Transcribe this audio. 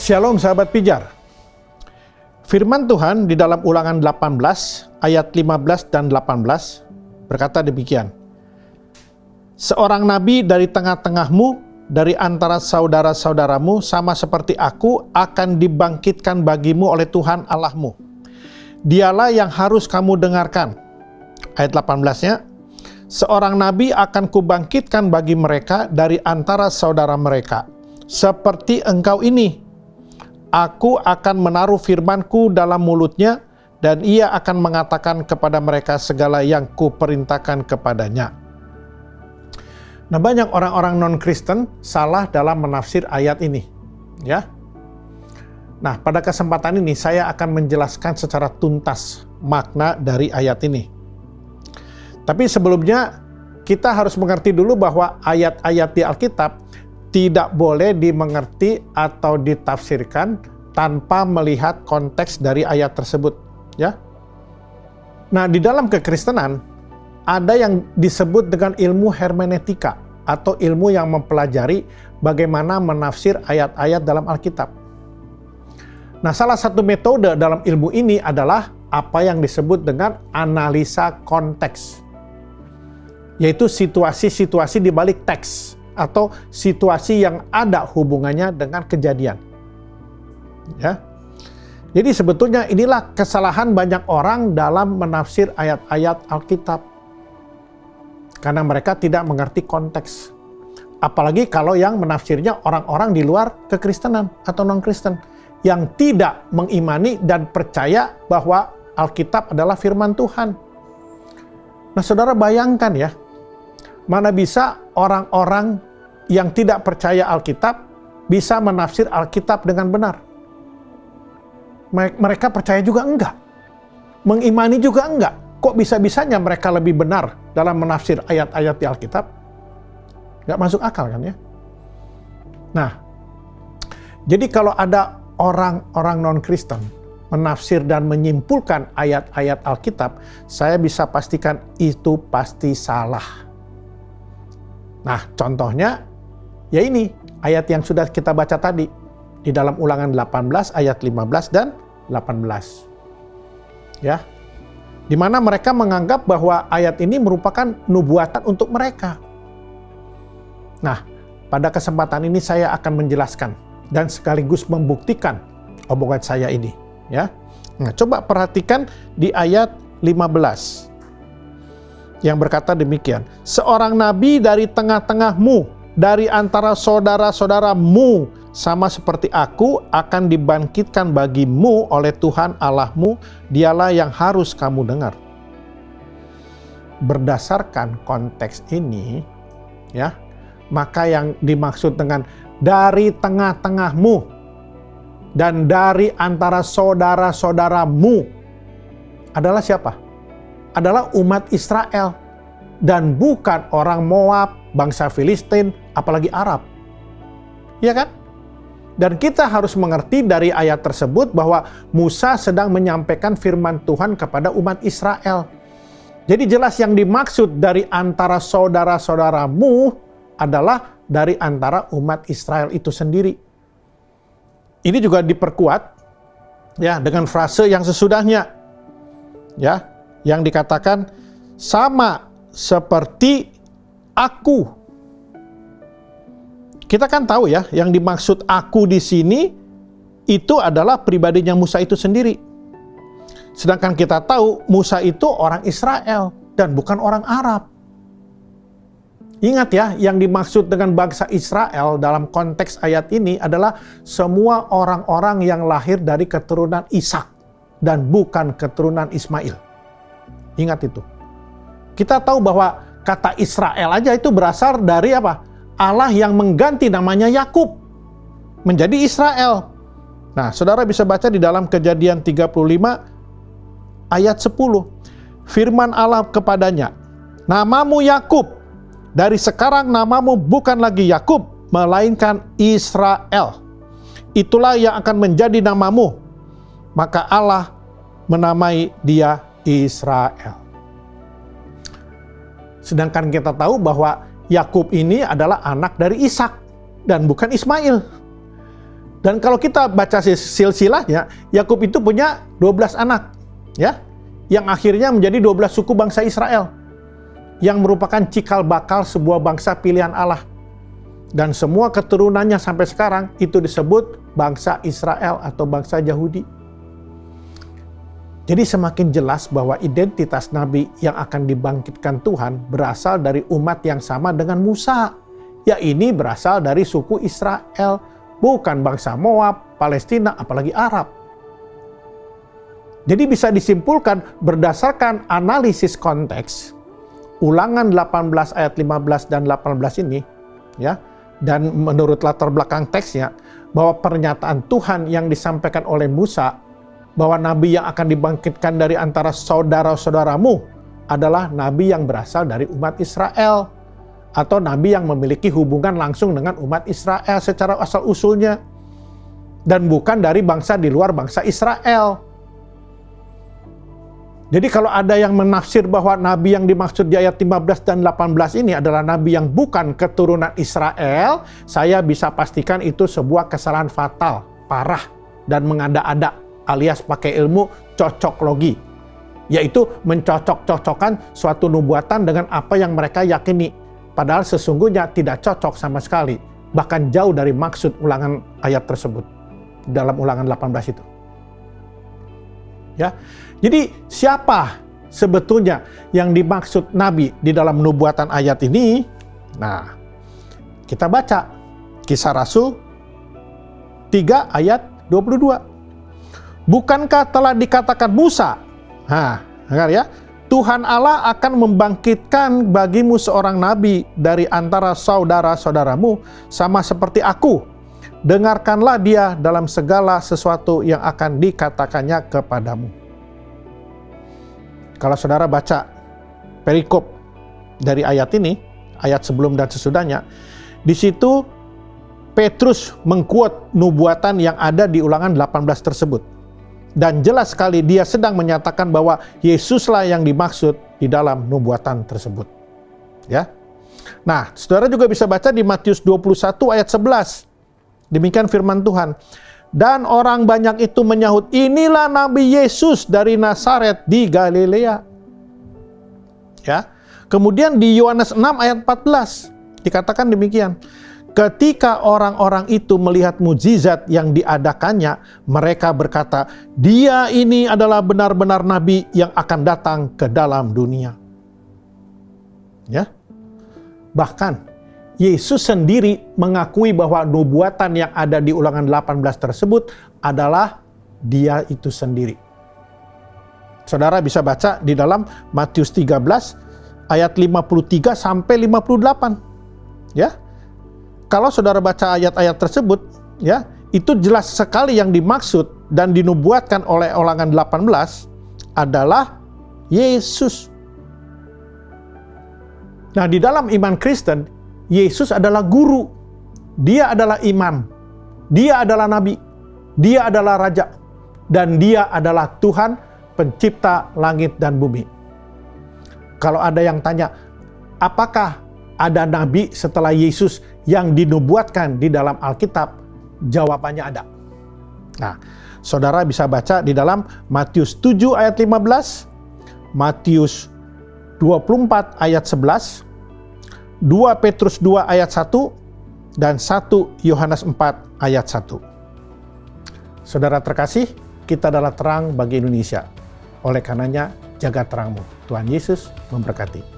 Shalom sahabat pijar. Firman Tuhan di dalam Ulangan 18 ayat 15 dan 18 berkata demikian. Seorang nabi dari tengah-tengahmu, dari antara saudara-saudaramu, sama seperti aku, akan dibangkitkan bagimu oleh Tuhan Allahmu. Dialah yang harus kamu dengarkan. Ayat 18-nya, seorang nabi akan kubangkitkan bagi mereka dari antara saudara mereka, seperti engkau ini. Aku akan menaruh firman-Ku dalam mulutnya, dan ia akan mengatakan kepada mereka segala yang kuperintahkan kepadanya. Nah, banyak orang-orang non-Kristen salah dalam menafsir ayat ini, ya. Nah, pada kesempatan ini saya akan menjelaskan secara tuntas makna dari ayat ini. Tapi sebelumnya kita harus mengerti dulu bahwa ayat-ayat di Alkitab tidak boleh dimengerti atau ditafsirkan tanpa melihat konteks dari ayat tersebut, ya. Nah, di dalam kekristenan ada yang disebut dengan ilmu hermeneutika atau ilmu yang mempelajari bagaimana menafsir ayat-ayat dalam Alkitab. Nah, salah satu metode dalam ilmu ini adalah apa yang disebut dengan analisa konteks, yaitu situasi-situasi di balik teks atau situasi yang ada hubungannya dengan kejadian. Ya. Jadi sebetulnya inilah kesalahan banyak orang dalam menafsir ayat-ayat Alkitab. Karena mereka tidak mengerti konteks. Apalagi kalau yang menafsirnya orang-orang di luar kekristenan atau non-Kristen yang tidak mengimani dan percaya bahwa Alkitab adalah firman Tuhan. Nah, saudara bayangkan ya, mana bisa orang-orang yang tidak percaya Alkitab bisa menafsir Alkitab dengan benar. Mereka percaya juga enggak. Mengimani juga enggak. Kok bisa-bisanya mereka lebih benar dalam menafsir ayat-ayat di Alkitab? Enggak masuk akal kan ya? Nah, jadi kalau ada orang-orang non-Kristen menafsir dan menyimpulkan ayat-ayat Alkitab, saya bisa pastikan itu pasti salah. Nah, contohnya ya ini, ayat yang sudah kita baca tadi, di dalam Ulangan 18 ayat 15 dan 18. Ya, di mana mereka menganggap bahwa ayat ini merupakan nubuatan untuk mereka. Nah, pada kesempatan ini saya akan menjelaskan dan sekaligus membuktikan omongan saya ini. Ya, nah, coba perhatikan di ayat 15. Yang berkata demikian, seorang nabi dari tengah-tengahmu, dari antara saudara-saudaramu, sama seperti aku, akan dibangkitkan bagimu oleh Tuhan Allahmu. Dialah yang harus kamu dengar. Berdasarkan konteks ini, ya, maka yang dimaksud dengan dari tengah-tengahmu dan dari antara saudara-saudaramu adalah siapa? Adalah umat Israel dan bukan orang Moab, bangsa Filistin, apalagi Arab. Ya kan? Dan kita harus mengerti dari ayat tersebut bahwa Musa sedang menyampaikan firman Tuhan kepada umat Israel. Jadi jelas yang dimaksud dari antara saudara-saudaramu adalah dari antara umat Israel itu sendiri. Ini juga diperkuat ya dengan frase yang sesudahnya. Ya, yang dikatakan sama seperti aku. Kita kan tahu ya, yang dimaksud aku di sini itu adalah pribadinya Musa itu sendiri. Sedangkan kita tahu Musa itu orang Israel dan bukan orang Arab. Ingat ya, yang dimaksud dengan bangsa Israel dalam konteks ayat ini adalah semua orang-orang yang lahir dari keturunan Ishak dan bukan keturunan Ismail. Ingat itu. Kita tahu bahwa kata Israel aja itu berasal dari apa? Allah yang mengganti namanya Yakub menjadi Israel. Nah, saudara bisa baca di dalam Kejadian 35 ayat 10. Firman Allah kepadanya, namamu Yakub, dari sekarang namamu bukan lagi Yakub, melainkan Israel. Itulah yang akan menjadi namamu. Maka Allah menamai dia Israel. Sedangkan kita tahu bahwa Yakub ini adalah anak dari Ishak dan bukan Ismail. Dan kalau kita baca silsilahnya, Yakub itu punya 12 anak, ya, yang akhirnya menjadi 12 suku bangsa Israel, yang merupakan cikal bakal sebuah bangsa pilihan Allah. Dan semua keturunannya sampai sekarang itu disebut bangsa Israel atau bangsa Yahudi. Jadi semakin jelas bahwa identitas Nabi yang akan dibangkitkan Tuhan berasal dari umat yang sama dengan Musa. Ya, ini berasal dari suku Israel, bukan bangsa Moab, Palestina, apalagi Arab. Jadi bisa disimpulkan berdasarkan analisis konteks, Ulangan 18 ayat 15 dan 18 ini, ya, dan menurut latar belakang teksnya, bahwa pernyataan Tuhan yang disampaikan oleh Musa, bahwa nabi yang akan dibangkitkan dari antara saudara-saudaramu adalah nabi yang berasal dari umat Israel, atau nabi yang memiliki hubungan langsung dengan umat Israel secara asal-usulnya, dan bukan dari bangsa di luar bangsa Israel. Jadi kalau ada yang menafsir bahwa nabi yang dimaksud di ayat 15 dan 18 ini adalah nabi yang bukan keturunan Israel, saya bisa pastikan itu sebuah kesalahan fatal, parah, dan mengada-ada, alias pakai ilmu cocoklogi, yaitu mencocok-cocokkan suatu nubuatan dengan apa yang mereka yakini, padahal sesungguhnya tidak cocok sama sekali, bahkan jauh dari maksud ulangan ayat tersebut dalam Ulangan 18 itu. Ya, jadi siapa sebetulnya yang dimaksud nabi di dalam nubuatan ayat ini? Nah, kita baca Kisah Rasul 3 ayat 22. Bukankah telah dikatakan Musa? Dengar ya. Tuhan Allah akan membangkitkan bagimu seorang nabi dari antara saudara-saudaramu sama seperti aku. Dengarkanlah dia dalam segala sesuatu yang akan dikatakannya kepadamu. Kalau saudara baca perikop dari ayat ini, ayat sebelum dan sesudahnya, di situ Petrus mengkuot nubuatan yang ada di Ulangan 18 tersebut. Dan jelas sekali dia sedang menyatakan bahwa Yesuslah yang dimaksud di dalam nubuatan tersebut. Ya. Nah, saudara juga bisa baca di Matius 21 ayat 11. Demikian firman Tuhan. Dan orang banyak itu menyahut, inilah Nabi Yesus dari Nazaret di Galilea. Ya. Kemudian di Yohanes 6 ayat 14 dikatakan demikian. Ketika orang-orang itu melihat mukjizat yang diadakannya, mereka berkata, dia ini adalah benar-benar nabi yang akan datang ke dalam dunia. Ya. Bahkan Yesus sendiri mengakui bahwa nubuatan yang ada di Ulangan 18 tersebut adalah dia itu sendiri. Saudara bisa baca di dalam Matius 13 ayat 53 sampai 58. Ya. Kalau saudara baca ayat-ayat tersebut, ya, itu jelas sekali yang dimaksud dan dinubuatkan oleh Ulangan 18 adalah Yesus. Nah, di dalam iman Kristen, Yesus adalah guru, dia adalah imam, dia adalah nabi, dia adalah raja, dan dia adalah Tuhan pencipta langit dan bumi. Kalau ada yang tanya, apakah ada nabi setelah Yesus yang dinubuatkan di dalam Alkitab? Jawabannya ada. Nah, saudara bisa baca di dalam Matius 7 ayat 15, Matius 24 ayat 11, 2 Petrus 2 ayat 1, dan 1 Yohanes 4 ayat 1. Saudara terkasih, kita adalah terang bagi Indonesia. Oleh karenanya, jaga terangmu. Tuhan Yesus memberkati.